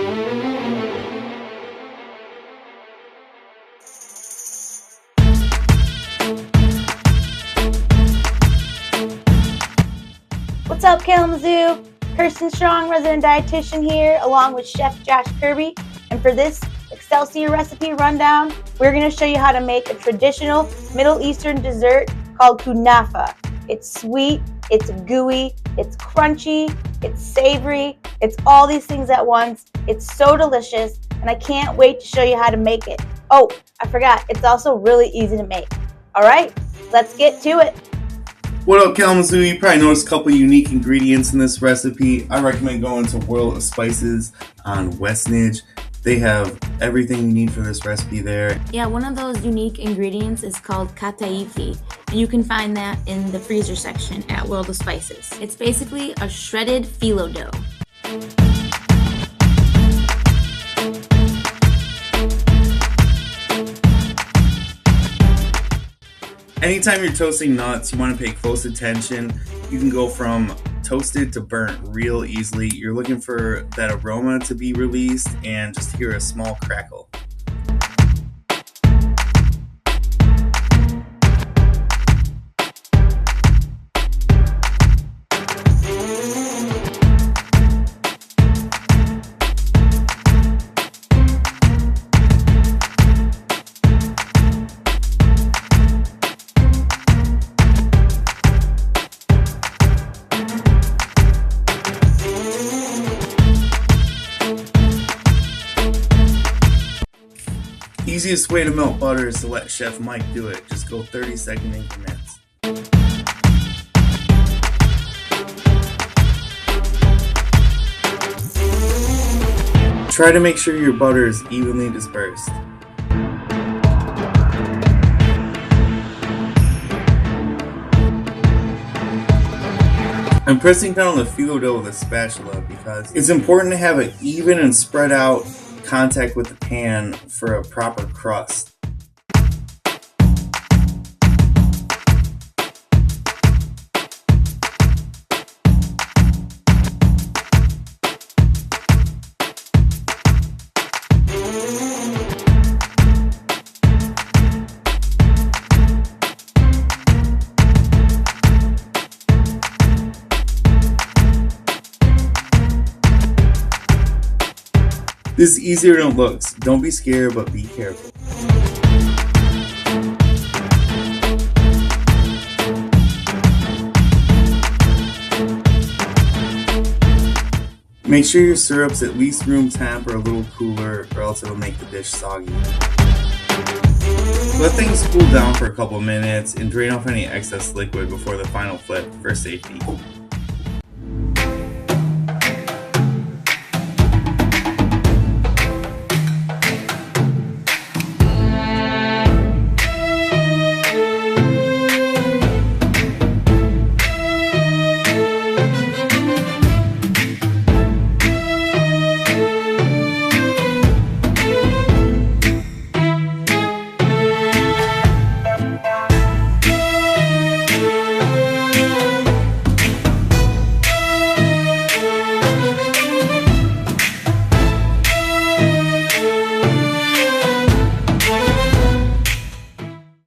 What's up, Kalamazoo? Kirsten Strong, resident dietitian here, along with Chef Josh Kirby. And for this Excelsior recipe rundown, we're going to show you how to make a traditional Middle Eastern dessert called Kunafa. It's sweet, it's gooey, it's crunchy, it's savory, it's all these things at once. It's so delicious, and I can't wait to show you how to make it. Oh, I forgot, it's also really easy to make. All right, let's get to it. What up, Kalamazoo? You probably noticed a couple unique ingredients in this recipe. I recommend going to World of Spices on Westnedge. They have everything you need for this recipe there. Yeah, one of those unique ingredients is called kataifi, and you can find that in the freezer section at World of Spices. It's basically a shredded phyllo dough. Anytime you're toasting nuts, you want to pay close attention. You can go from toasted to burnt real easily. You're looking for that aroma to be released and just hear a small crackle. Easiest way to melt butter is to let Chef Mike do it. Just go 30-second increments. Try to make sure your butter is evenly dispersed. I'm pressing down the phyllo dough with a spatula because it's important to have it even and spread out contact with the pan for a proper crust. This is easier than it looks. Don't be scared, but be careful. Make sure your syrup's at least room temp or a little cooler, or else it'll make the dish soggy. Let things cool down for a couple minutes and drain off any excess liquid before the final flip for safety.